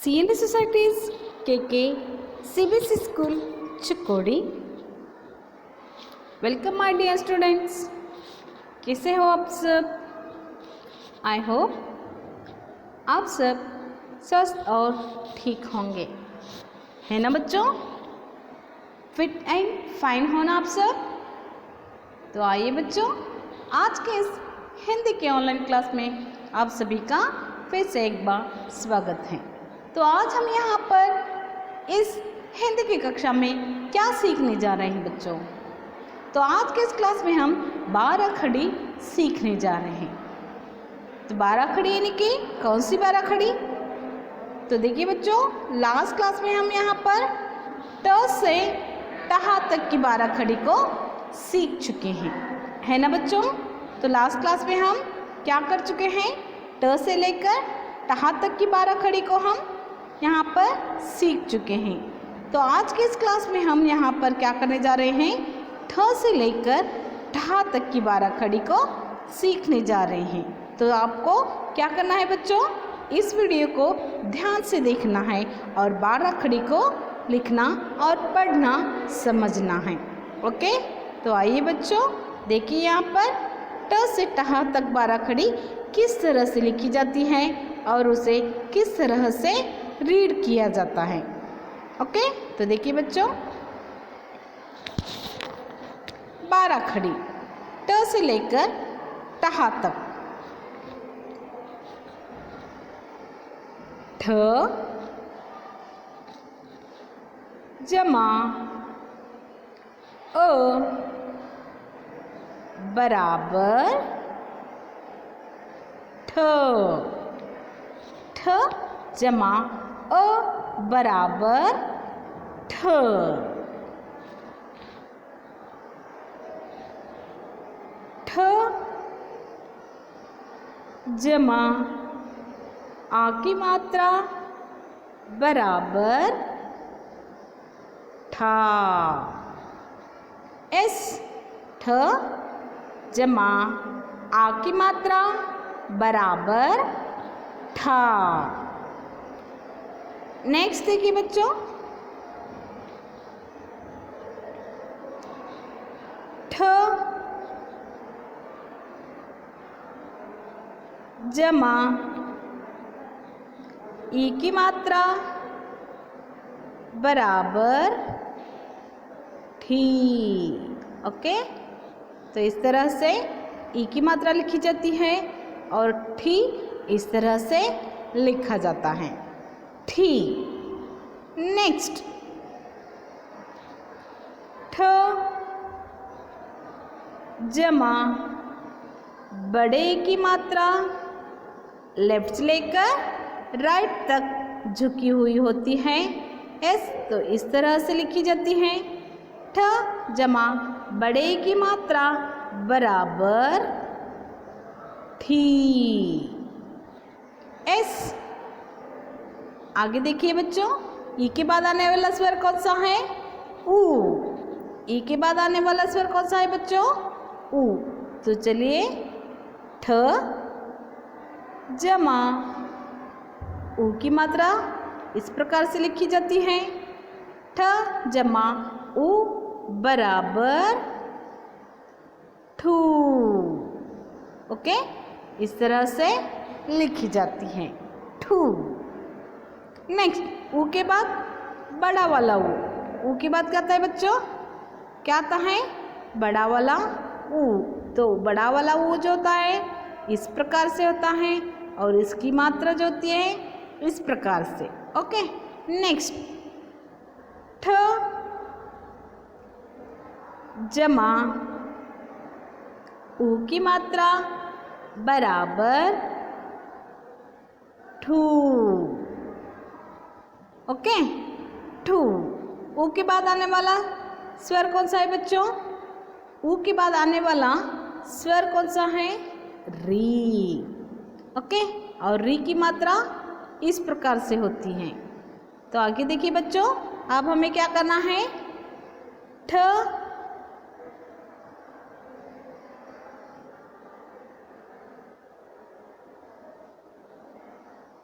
CND Societies KK CBSE School Chikodi. Welcome my dear students, कैसे हो आप सब? आई होप आप सब स्वस्थ और ठीक होंगे, है ना बच्चों? फिट एंड फाइन हो ना आप सब? तो आइए बच्चों, आज के इस हिंदी के ऑनलाइन क्लास में आप सभी का फिर से एक बार स्वागत है। तो आज हम यहाँ पर इस हिंदी की कक्षा में क्या सीखने जा रहे हैं बच्चों? तो आज के इस क्लास में हम 12 खड़ी सीखने जा रहे हैं। तो 12 खड़ी यानी कि कौन सी 12 खड़ी? तो देखिए बच्चों, लास्ट क्लास में हम यहाँ पर ट से टहा तक की 12 खड़ी को सीख चुके हैं, है ना बच्चों? तो लास्ट क्लास में हम क्या कर चुके हैं? ट से लेकर टहा तक की 12 खड़ी को हम यहाँ पर सीख चुके हैं। तो आज के इस क्लास में हम यहाँ पर क्या करने जा रहे हैं? ठ से लेकर ठा तक की 12 खड़ी को सीखने जा रहे हैं। तो आपको क्या करना है बच्चों? इस वीडियो को ध्यान से देखना है और 12 खड़ी को लिखना और पढ़ना समझना है। ओके, तो आइए बच्चों, देखिए यहाँ पर ट से टहा तक 12 खड़ी किस तरह से लिखी जाती है और उसे किस तरह से रीड किया जाता है। ओके, तो देखिए बच्चों, 12 खड़ी ट से लेकर टहा तक। ठ जमा अ बराबर ठ। ठ जमा अ बराबर ठ। ठ जमा आ की मात्रा बराबर ठा। एस ठ जमा आ की मात्रा बराबर ठा। नेक्स्ट देखिए बच्चों, ठ जमा ई की मात्रा बराबर ठी। ओके, तो इस तरह से ई की मात्रा लिखी जाती है और ठी इस तरह से लिखा जाता है, ठी। नेक्स्ट, ठ जमा बड़े की मात्रा लेफ्ट से लेकर राइट तक झुकी हुई होती है, एस, तो इस तरह से लिखी जाती है। ठ जमा बड़े की मात्रा बराबर ठी। एस। आगे देखिए बच्चों, ई के बाद आने वाला स्वर कौन सा है? ऊ। ई के बाद आने वाला स्वर कौन सा है बच्चों? ऊ। तो चलिए, ठ जमा ऊ की मात्रा इस प्रकार से लिखी जाती है, ठ जमा ऊ बराबर ठू। ओके, इस तरह से लिखी जाती है, ठू। नेक्स्ट, ऊ के बाद बड़ा वाला ऊ के बाद क्या आता है बच्चों? क्या आता है? बड़ा वाला ऊ। तो बड़ा वाला ऊ जो होता है इस प्रकार से होता है और इसकी मात्रा जो होती है इस प्रकार से। ओके, नेक्स्ट, ठ जमा ऊ की मात्रा बराबर ठू। ओके, ठू। ऊ के बाद आने वाला स्वर कौन सा है बच्चों? ऊ के बाद आने वाला स्वर कौन सा है? री। ओके, और री की मात्रा इस प्रकार से होती है। तो आगे देखिए बच्चों, अब हमें क्या करना है? ठ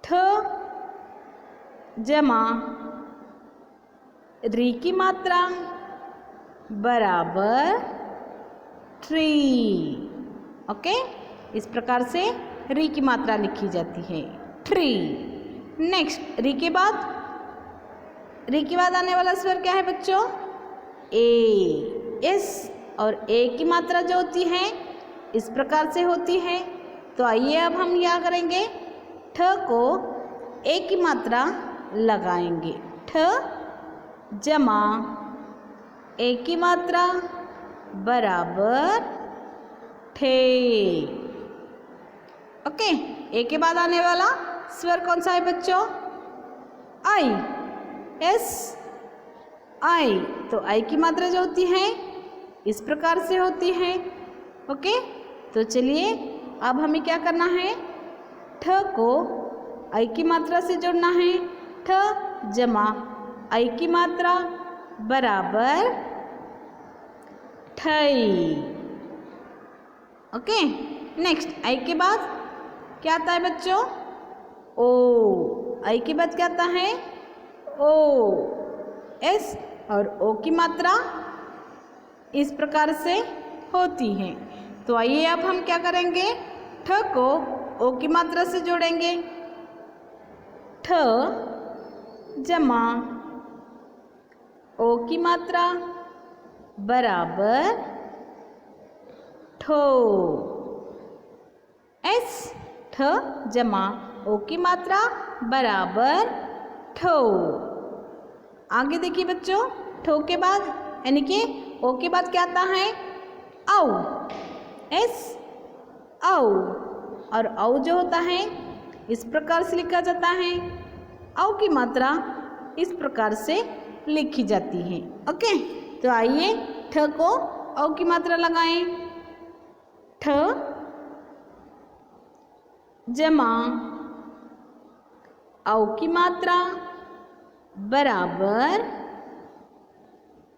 ठ जमा री की मात्रा बराबर ट्री। ओके, इस प्रकार से री की मात्रा लिखी जाती है, ट्री। नेक्स्ट, री के बाद आने वाला स्वर क्या है बच्चों? ए। एस और ए की मात्रा जो होती है इस प्रकार से होती है। तो आइए अब हम क्या करेंगे, ठ को ए की मात्रा लगाएंगे। ठ जमा ए की मात्रा बराबर ठे। ओके, ए के बाद आने वाला स्वर कौन सा है बच्चों? आई। S I. तो आई की मात्रा जो होती है इस प्रकार से होती है। ओके, तो चलिए अब हमें क्या करना है, ठ को आई की मात्रा से जोड़ना है। ठ जमा आई की मात्रा बराबर ठई। ओके, नेक्स्ट, आई के बाद क्या आता है बच्चों? ओ। आई के बाद क्या आता है? ओ। एस और ओ की मात्रा इस प्रकार से होती है। तो आइए अब हम क्या करेंगे, ठ को ओ की मात्रा से जोड़ेंगे। ठ जमा ओ की मात्रा बराबर ठो। एस ठ जमा ओ की मात्रा बराबर ठो। आगे देखिए बच्चों, ठो के बाद यानी कि ओ के बाद क्या आता है? औ। एस औ। और औ जो होता है इस प्रकार से लिखा जाता है। औ की मात्रा इस प्रकार से लिखी जाती है। ओके, तो आइए ठ को औ की मात्रा लगाएं। ठ जमा औ की मात्रा बराबर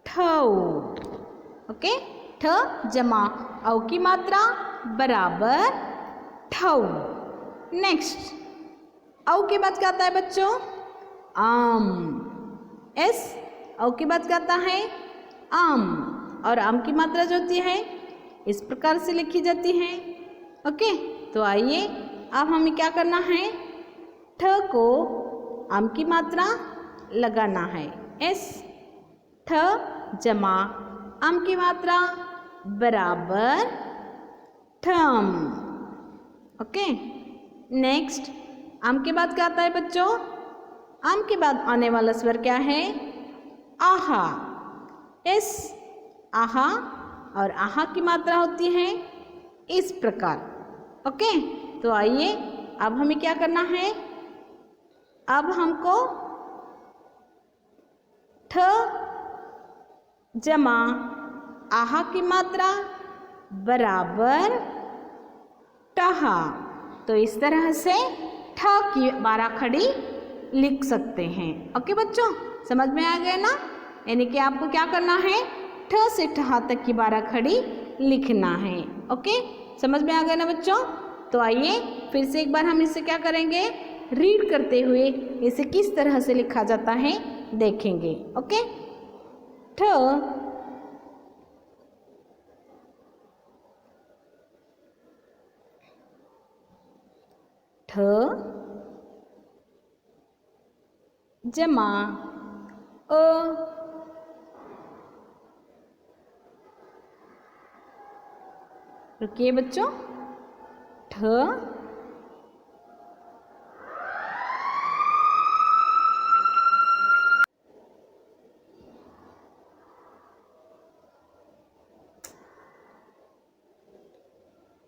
ठौ। ओके, ठ जमा औ की मात्रा बराबर ठौ। नेक्स्ट, औ के बाद क्या आता है बच्चों? आम। एस औ के बाद क्या आता है? आम। और आम की मात्रा जो होती है इस प्रकार से लिखी जाती है। ओके, तो आइए अब हमें क्या करना है, ठ को आम की मात्रा लगाना है। एस ठ जमा आम की मात्रा बराबर ठम। ओके, नेक्स्ट, आम के बाद क्या आता है बच्चों? आम के बाद आने वाला स्वर क्या है? आहा। एस आहा और आहा की मात्रा होती है इस प्रकार। ओके, तो आइए अब हमें क्या करना है, अब हमको ठ जमा आहा की मात्रा बराबर टहा। तो इस तरह से ठ की 12 खड़ी लिख सकते हैं। ओके बच्चों, समझ में आ गए ना? यानी कि आपको क्या करना है, ठ से ठहा तक की 12 खड़ी लिखना है। ओके, समझ में आ गए ना बच्चों? तो आइए फिर से एक बार हम इसे क्या करेंगे, रीड करते हुए इसे किस तरह से लिखा जाता है देखेंगे। ओके, ठ ठ जमा अ रुकिए बच्चों, ठ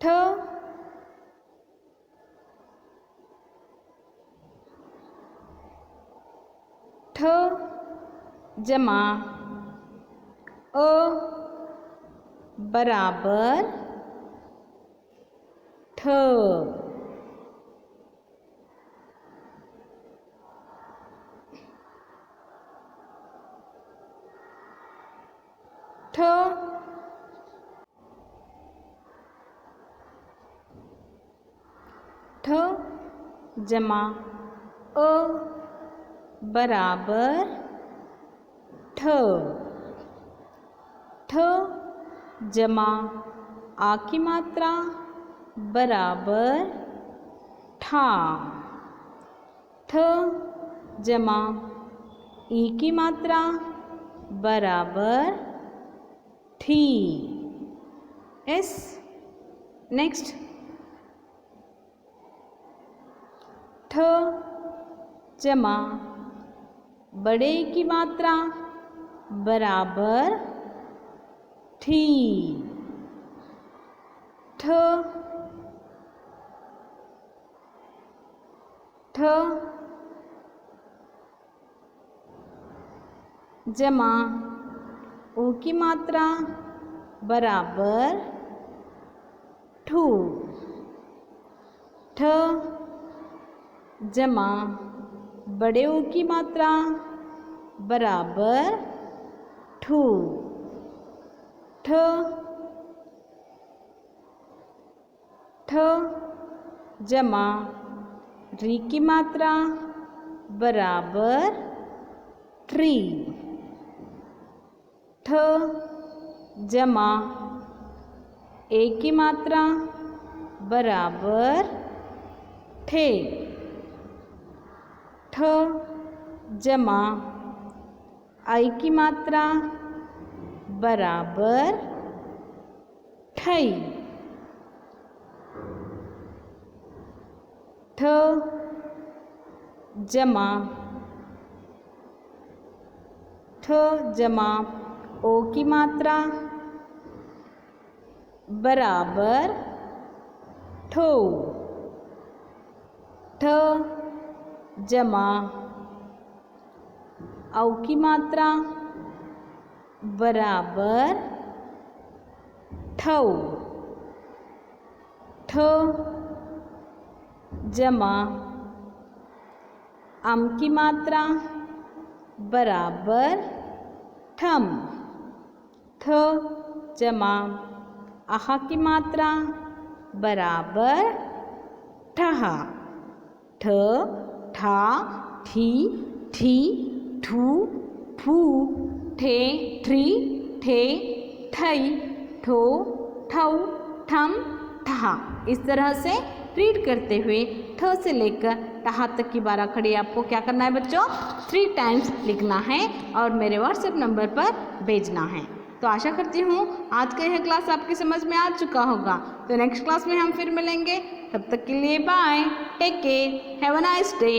ठ ठ जमा अ बराबर ठ। ठ ठ जमा अ बराबर ठ। ठ जमा आ की मात्रा बराबर ठा। ठ जमा ई की मात्रा बराबर ठी। यस, नेक्स्ट ठ जमा बड़े की मात्रा बराबर ठी। ठ ठ जमा ऊ की मात्रा बराबर ठू। ठ जमा बड़े ऊ की मात्रा बराबर ठू। ठ ठ जमा री की मात्रा बराबर ट्री। ठ जमा ए की मात्रा बराबर ठे। ठ जमा आई की मात्रा बराबर ठई। ठ जमा ओ की मात्रा बराबर ठो। ठ जमा औ की मात्रा बराबर ठौ। ठ जमा अम की मात्रा बराबर ठम। ठ जमा आह की मात्रा बराबर ठहा। ठ ठा ठी ठी ठू ठू ठे ठ्री ठे ठई ठो ठौ ठम ठहा। इस तरह से रीड करते हुए ठ से लेकर टहा तक की 12 खड़ी आपको क्या करना है बच्चों, 3 टाइम्स लिखना है और मेरे व्हाट्सएप नंबर पर भेजना है। तो आशा करती हूँ आज का यह क्लास आपकी समझ में आ चुका होगा। तो नेक्स्ट क्लास में हम फिर मिलेंगे, तब तक के लिए bye, take care, have a nice day.